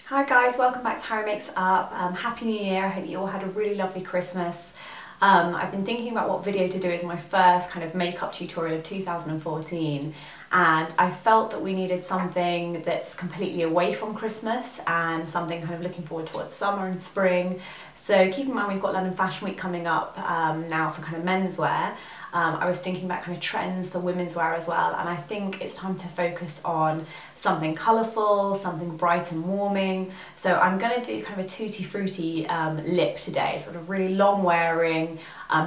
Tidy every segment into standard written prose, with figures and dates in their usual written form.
Hi guys, welcome back to Harry Makes Up. Happy New Year. I hope you all had a really lovely Christmas. I've been thinking about what video to do as my first kind of makeup tutorial of 2014, and I felt that we needed something that's completely away from Christmas and something kind of looking forward towards summer and spring. So keep in mind we've got London Fashion Week coming up now for kind of menswear. I was thinking about kind of trends for women's wear as well, and I think it's time to focus on something colourful, something bright and warming. So I'm going to do kind of a Tutti Frutti lip today, sort of really long wearing,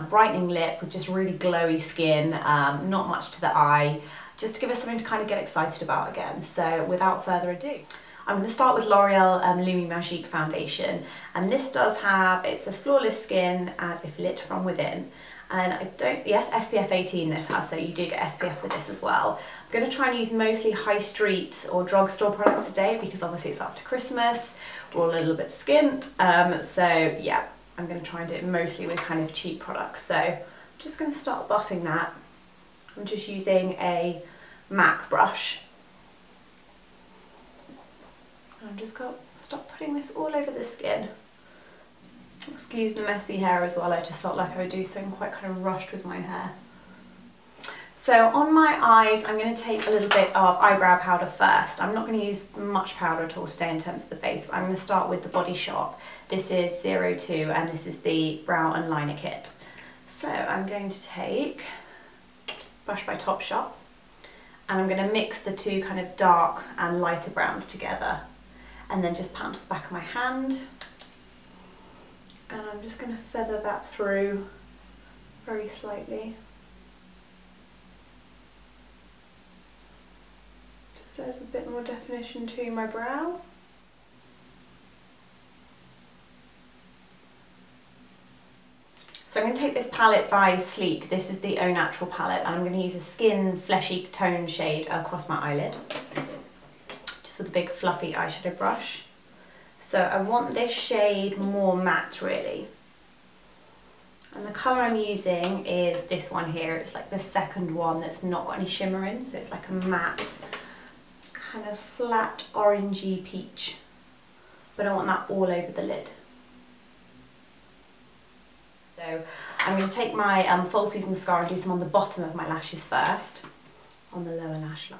brightening lip with just really glowy skin, not much to the eye, just to give us something to kind of get excited about again. So without further ado, I'm going to start with L'Oreal Lumi Magique foundation, and this does have, it says flawless skin as if lit from within. And yes, SPF 18 this has, so you do get SPF with this as well. I'm going to try and use mostly high street or drugstore products today because obviously it's after Christmas, we're all a little bit skint. So yeah, I'm going to try and do it mostly with kind of cheap products. So I'm just going to start buffing that. I'm just using a MAC brush. And I'm just going to start putting this all over the skin. Excuse the messy hair as well, I just felt like I would do something quite kind of rushed with my hair. So on my eyes, I'm going to take a little bit of eyebrow powder first. I'm not going to use much powder at all today in terms of the face, but I'm going to start with the Body Shop. This is 02 and this is the Brow and Liner Kit. So I'm going to take brush by Topshop and I'm going to mix the two kind of dark and lighter browns together and then just pat onto the back of my hand. And I'm just going to feather that through very slightly. Just adds a bit more definition to my brow. So I'm going to take this palette by Sleek. This is the Au Natural palette, and I'm going to use a Skin Fleshy Tone shade across my eyelid. Just with a big fluffy eyeshadow brush. So I want this shade more matte really. And the colour I'm using is this one here. It's like the second one that's not got any shimmer in. So it's like a matte, kind of flat orangey peach. But I want that all over the lid. So I'm going to take my falsies mascara and do some on the bottom of my lashes first, on the lower lash line.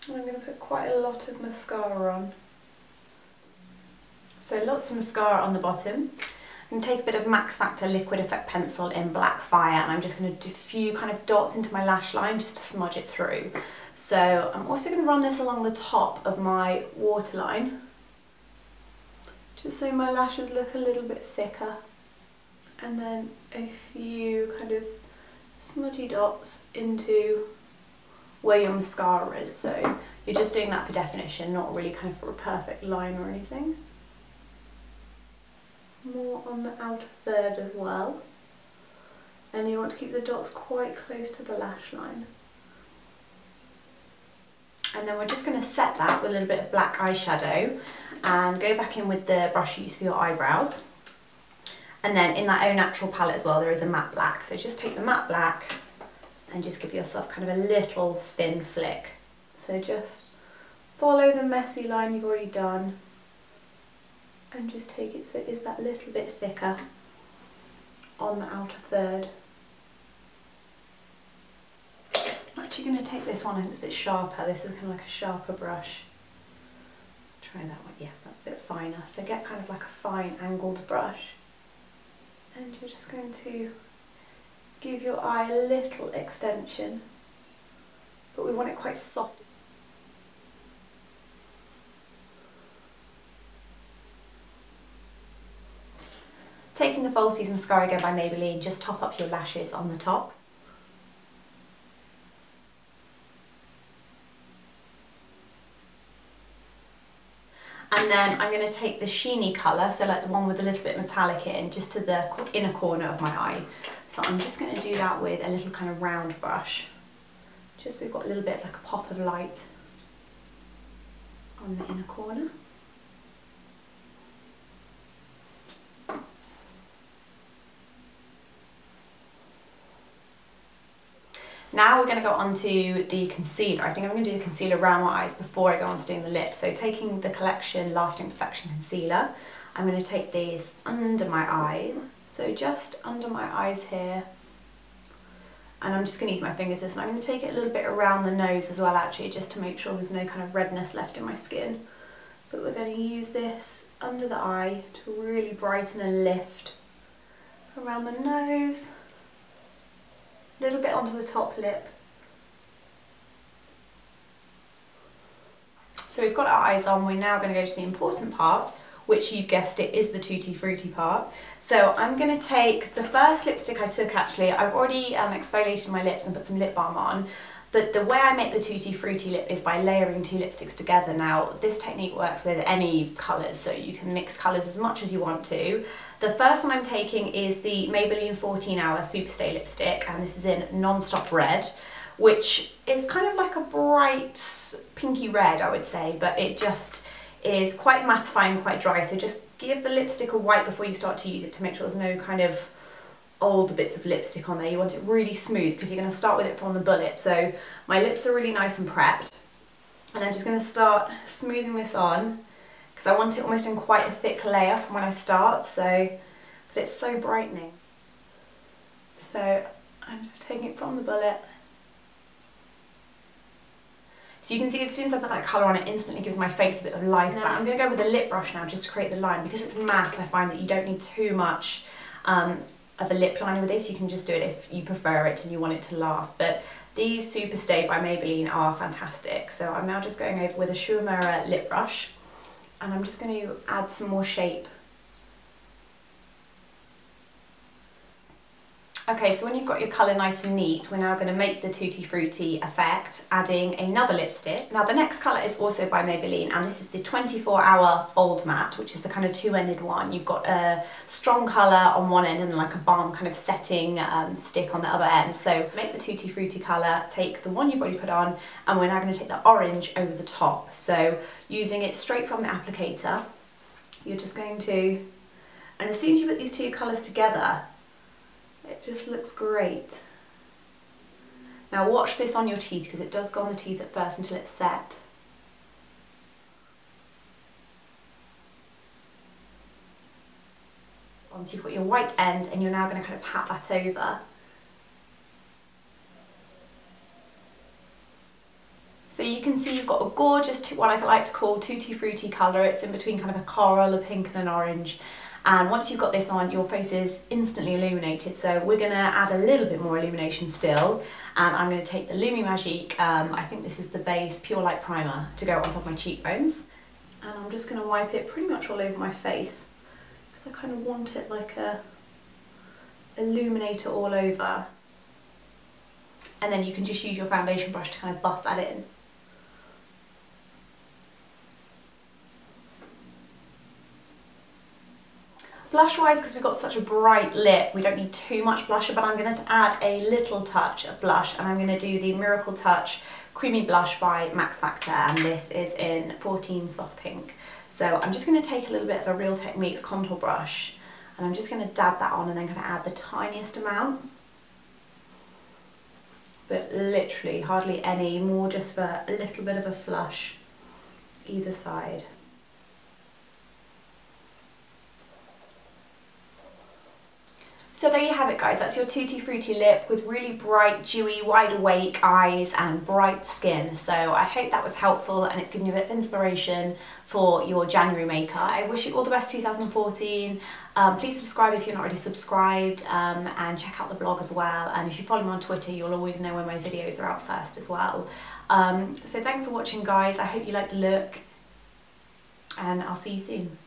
I'm going to put quite a lot of mascara on. So lots of mascara on the bottom. I'm going to take a bit of Max Factor Liquid Effect Pencil in Black Fire, and I'm just going to do a few kind of dots into my lash line just to smudge it through. So I'm also going to run this along the top of my waterline, just so my lashes look a little bit thicker. And then a few kind of smudgy dots into where your mascara is, so you're just doing that for definition, not really kind of for a perfect line or anything. More on the outer third as well, and you want to keep the dots quite close to the lash line. And then we're just going to set that with a little bit of black eyeshadow and go back in with the brush you use for your eyebrows. And then in that Au Natural palette as well, there is a matte black, so just take the matte black and just give yourself kind of a little thin flick. So just follow the messy line you've already done and just take it so it is that little bit thicker on the outer third. I'm actually going to take this one, I think it's a bit sharper. This is kind of like a sharper brush. Let's try that one. Yeah, that's a bit finer. So get kind of like a fine angled brush and you're just going to give your eye a little extension, but we want it quite soft. Taking the Falsies Mascara again by Maybelline, just top up your lashes on the top. And then I'm going to take the sheeny colour, so like the one with a little bit metallic in, just to the inner corner of my eye. So I'm just going to do that with a little kind of round brush. Just so we've got a little bit like a pop of light on the inner corner. Now we're going to go on to the concealer. I think I'm going to do the concealer around my eyes before I go on to doing the lips. So taking the Collection Lasting Perfection Concealer, I'm going to take these under my eyes. So just under my eyes here. And I'm just going to use my fingers this, and I'm going to take it a little bit around the nose as well, actually, just to make sure there's no kind of redness left in my skin. But we're going to use this under the eye to really brighten and lift around the nose, a little bit onto the top lip. So we've got our eyes on, we're now going to go to the important part, which you've guessed it is the Tutti Frutti part. So I'm going to take the first lipstick I took, actually, I've already exfoliated my lips and put some lip balm on, but the way I make the Tutti Frutti lip is by layering two lipsticks together. Now this technique works with any colours, so you can mix colours as much as you want to. The first one I'm taking is the Maybelline 14 Hour Superstay lipstick, and this is in Non-Stop Red, which is kind of like a bright pinky red, I would say, but it just is quite mattifying, quite dry, so just give the lipstick a wipe before you start to use it to make sure there's no kind of old bits of lipstick on there. You want it really smooth because you're going to start with it from the bullet. So my lips are really nice and prepped, and I'm just going to start smoothing this on because I want it almost in quite a thick layer from when I start, but it's so brightening. So I'm just taking it from the bullet. So you can see as soon as I put that colour on, it instantly gives my face a bit of life back. I'm going to go with a lip brush now just to create the line. Because it's matte, I find that you don't need too much of a lip liner with this. You can just do it if you prefer it and you want it to last. But these Superstay by Maybelline are fantastic. So I'm now just going over with a Schumacher lip brush, and I'm just going to add some more shape. Okay, so when you've got your colour nice and neat, we're now going to make the Tutti Frutti effect, adding another lipstick. Now the next colour is also by Maybelline, and this is the 24 Hour Old Matte, which is the kind of two-ended one. You've got a strong colour on one end and then like a balm kind of setting stick on the other end. So to make the Tutti Frutti colour, take the one you've already put on, and we're now going to take the orange over the top. So using it straight from the applicator, you're just going to, and as soon as you put these two colours together, it just looks great. Now watch this on your teeth because it does go on the teeth at first until it's set. So you've got your white end, and you're now going to kind of pat that over. So you can see you've got a gorgeous, what I like to call Tutti Frutti colour. It's in between kind of a coral, a pink and an orange. And once you've got this on, your face is instantly illuminated. So we're going to add a little bit more illumination still. And I'm going to take the Lumi Magique, I think this is the base Pure Light Primer, to go on top of my cheekbones. And I'm just going to wipe it pretty much all over my face, because I kind of want it like a illuminator all over. And then you can just use your foundation brush to kind of buff that in. Blush wise, because we've got such a bright lip, we don't need too much blusher, but I'm going to add a little touch of blush, and I'm going to do the Miracle Touch Creamy Blush by Max Factor, and this is in 14 Soft Pink. So I'm just going to take a little bit of a Real Techniques contour brush, and I'm just going to dab that on, and then going to add the tiniest amount. But literally hardly any, more just for a little bit of a flush either side. So there you have it, guys, that's your Tutti Frutti lip with really bright, dewy, wide awake eyes and bright skin. So I hope that was helpful and it's given you a bit of inspiration for your January makeup. I wish you all the best 2014. Please subscribe if you're not already subscribed, and check out the blog as well. And if you follow me on Twitter, you'll always know when my videos are out first as well. So thanks for watching, guys. I hope you like the look, and I'll see you soon.